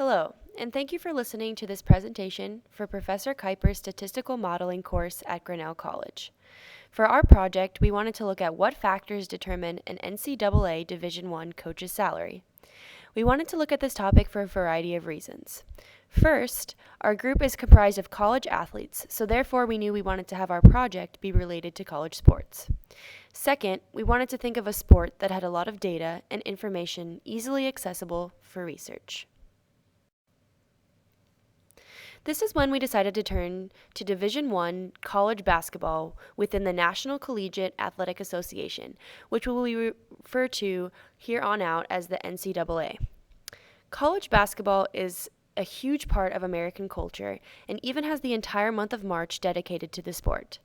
Hello, and thank you for listening to this presentation for Professor Kuiper's statistical modeling course at Grinnell College. For our project, we wanted to look at what factors determine an NCAA Division I coach's salary. We wanted to look at this topic for a variety of reasons. First, our group is comprised of college athletes, so therefore we knew we wanted to have our project be related to college sports. Second, we wanted to think of a sport that had a lot of data and information easily accessible for research. This is when we decided to turn to Division I college basketball within the National Collegiate Athletic Association, which we refer to here on out as the NCAA. College basketball is a huge part of American culture and even has the entire month of March dedicated to the sport.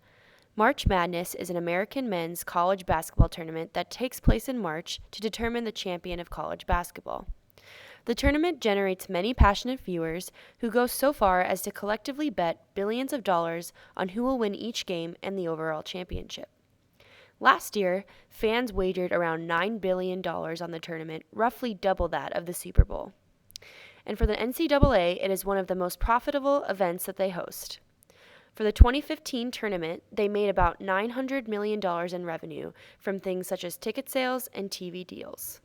March Madness is an American men's college basketball tournament that takes place in March to determine the champion of college basketball. The tournament generates many passionate viewers who go so far as to collectively bet billions of dollars on who will win each game and the overall championship. Last year, fans wagered around $9 billion on the tournament, roughly double that of the Super Bowl. And for the NCAA, it is one of the most profitable events that they host. For the 2015 tournament, they made about $900 million in revenue from things such as ticket sales and TV deals.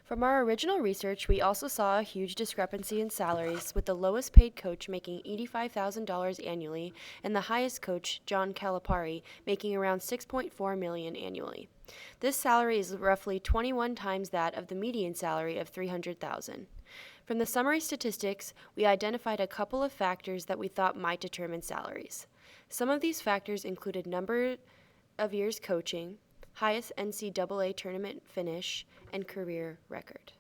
From our original research, we also saw a huge discrepancy in salaries, with the lowest paid coach making $85,000 annually and the highest coach, John Calipari, making around $6.4 million annually. This salary is roughly 21 times that of the median salary of $300,000. From the summary statistics, we identified a couple of factors that we thought might determine salaries. Some of these factors included number of years coaching, highest NCAA tournament finish, and career record.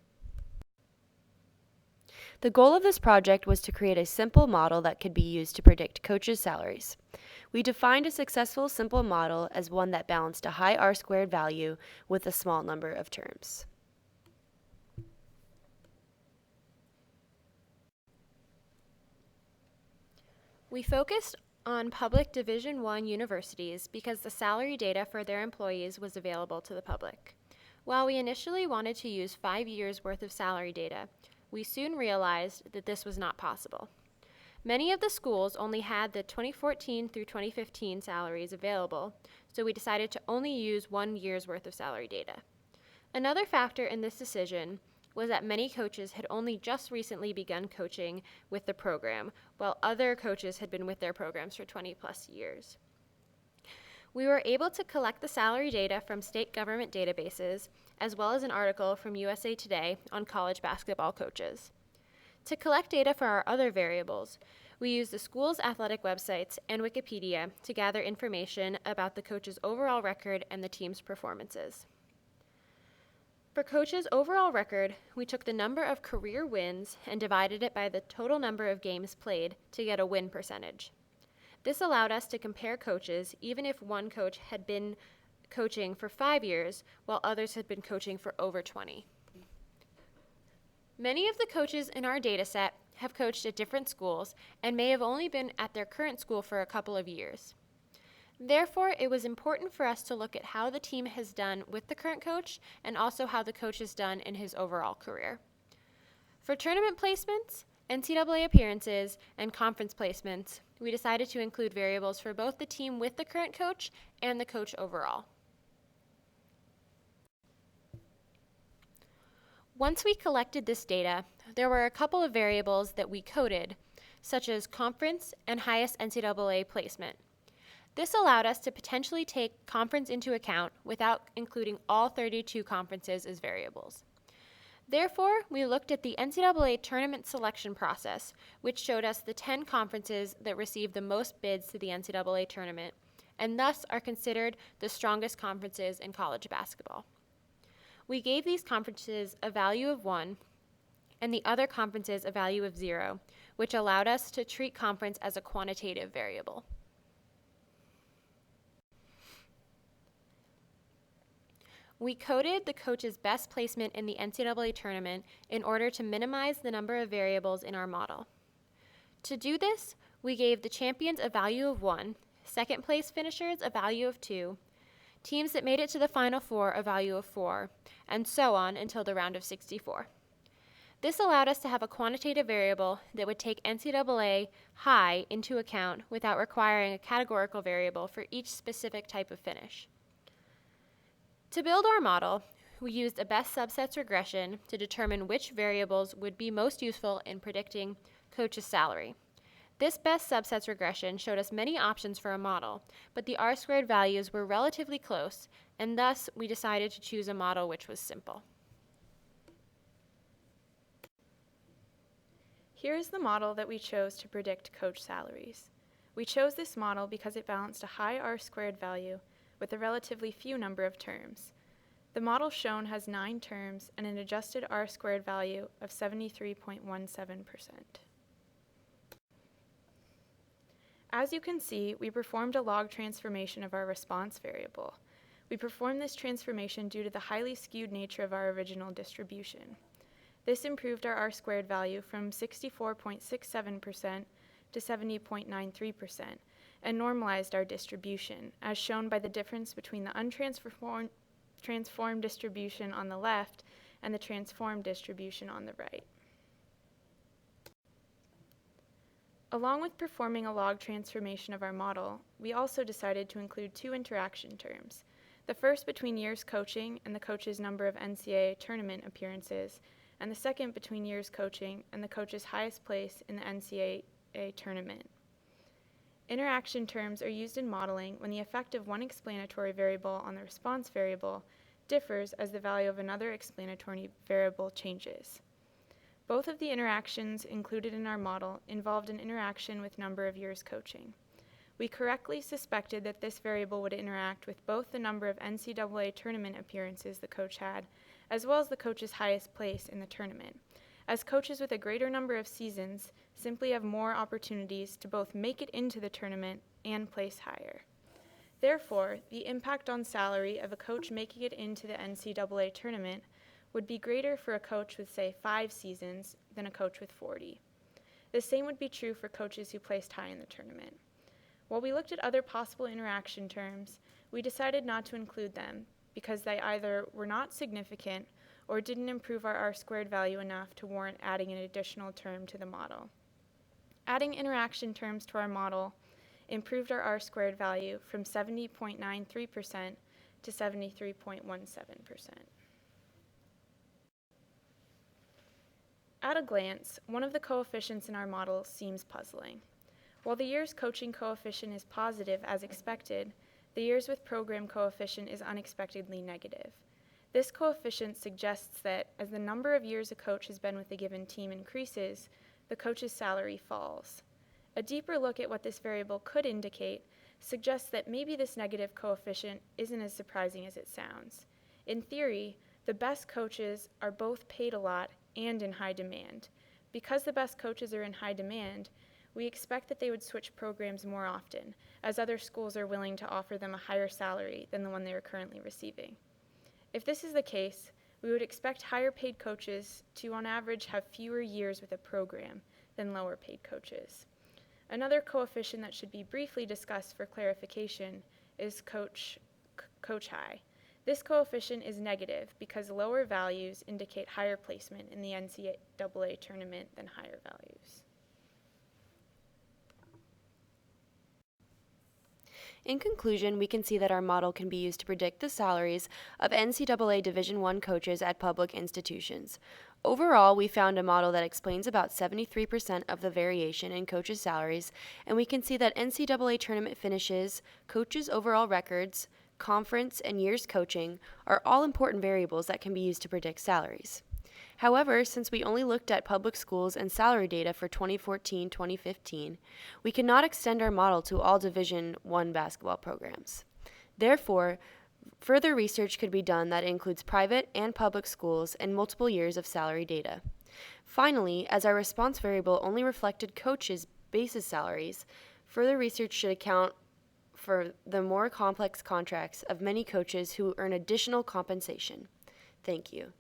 The goal of this project was to create a simple model that could be used to predict coaches' salaries. We defined a successful simple model as one that balanced a high R-squared value with a small number of terms. We focused on public Division I universities because the salary data for their employees was available to the public. While we initially wanted to use 5 years' worth of salary data, we soon realized that this was not possible. Many of the schools only had the 2014 through 2015 salaries available, so we decided to only use 1 year's worth of salary data. Another factor in this decision was that many coaches had only just recently begun coaching with the program, while other coaches had been with their programs for 20 plus years. We were able to collect the salary data from state government databases, as well as an article from USA Today on college basketball coaches. To collect data for our other variables, we used the school's athletic websites and Wikipedia to gather information about the coach's overall record and the team's performances. For coaches' overall record, we took the number of career wins and divided it by the total number of games played to get a win percentage. This allowed us to compare coaches even if one coach had been coaching for 5 years while others had been coaching for over 20. Many of the coaches in our data set have coached at different schools and may have only been at their current school for a couple of years. Therefore, it was important for us to look at how the team has done with the current coach and also how the coach has done in his overall career. For tournament placements, NCAA appearances, and conference placements, we decided to include variables for both the team with the current coach and the coach overall. Once we collected this data, there were a couple of variables that we coded, such as conference and highest NCAA placement. This allowed us to potentially take conference into account without including all 32 conferences as variables. Therefore, we looked at the NCAA tournament selection process, which showed us the 10 conferences that received the most bids to the NCAA tournament, and thus are considered the strongest conferences in college basketball. We gave these conferences a value of 1 and the other conferences a value of 0, which allowed us to treat conference as a quantitative variable. We coded the coach's best placement in the NCAA tournament in order to minimize the number of variables in our model. To do this, we gave the champions a value of 1, second place finishers a value of 2, teams that made it to the Final Four a value of 4, and so on until the round of 64. This allowed us to have a quantitative variable that would take NCAA high into account without requiring a categorical variable for each specific type of finish. To build our model, we used a best subsets regression to determine which variables would be most useful in predicting coach's salary. This best subsets regression showed us many options for a model, but the R-squared values were relatively close, and thus we decided to choose a model which was simple. Here is the model that we chose to predict coach salaries. We chose this model because it balanced a high R-squared value with a relatively few number of terms. The model shown has 9 terms and an adjusted R-squared value of 73.17%. As you can see, we performed a log transformation of our response variable. We performed this transformation due to the highly skewed nature of our original distribution. This improved our R-squared value from 64.67% to 70.93% and normalized our distribution, as shown by the difference between the transformed distribution on the left and the transformed distribution on the right. Along with performing a log transformation of our model, we also decided to include 2 interaction terms, the first between years coaching and the coach's number of NCAA tournament appearances, and the second between years coaching and the coach's highest place in the NCAA tournament. Interaction terms are used in modeling when the effect of one explanatory variable on the response variable differs as the value of another explanatory variable changes. Both of the interactions included in our model involved an interaction with number of years coaching. We correctly suspected that this variable would interact with both the number of NCAA tournament appearances the coach had, as well as the coach's highest place in the tournament, as coaches with a greater number of seasons simply have more opportunities to both make it into the tournament and place higher. Therefore, the impact on salary of a coach making it into the NCAA tournament would be greater for a coach with, say, 5 seasons than a coach with 40. The same would be true for coaches who placed high in the tournament. While we looked at other possible interaction terms, we decided not to include them because they either were not significant or didn't improve our R-squared value enough to warrant adding an additional term to the model. Adding interaction terms to our model improved our R-squared value from 70.93% to 73.17%. At a glance, one of the coefficients in our model seems puzzling. While the years coaching coefficient is positive as expected, the years with program coefficient is unexpectedly negative. This coefficient suggests that as the number of years a coach has been with a given team increases, the coach's salary falls. A deeper look at what this variable could indicate suggests that maybe this negative coefficient isn't as surprising as it sounds. In theory, the best coaches are both paid a lot and in high demand. Because the best coaches are in high demand, we expect that they would switch programs more often, as other schools are willing to offer them a higher salary than the one they are currently receiving. If this is the case, we would expect higher paid coaches to, on average, have fewer years with a program than lower paid coaches. Another coefficient that should be briefly discussed for clarification is coach high. This coefficient is negative because lower values indicate higher placement in the NCAA tournament than higher values. In conclusion, we can see that our model can be used to predict the salaries of NCAA Division I coaches at public institutions. Overall, we found a model that explains about 73% of the variation in coaches' salaries, and we can see that NCAA tournament finishes, coaches' overall records, conference, and years coaching are all important variables that can be used to predict salaries. However, since we only looked at public schools and salary data for 2014-2015, we cannot extend our model to all Division I basketball programs. Therefore, further research could be done that includes private and public schools and multiple years of salary data. Finally, as our response variable only reflected coaches' basis salaries, further research should account for the more complex contracts of many coaches who earn additional compensation. Thank you.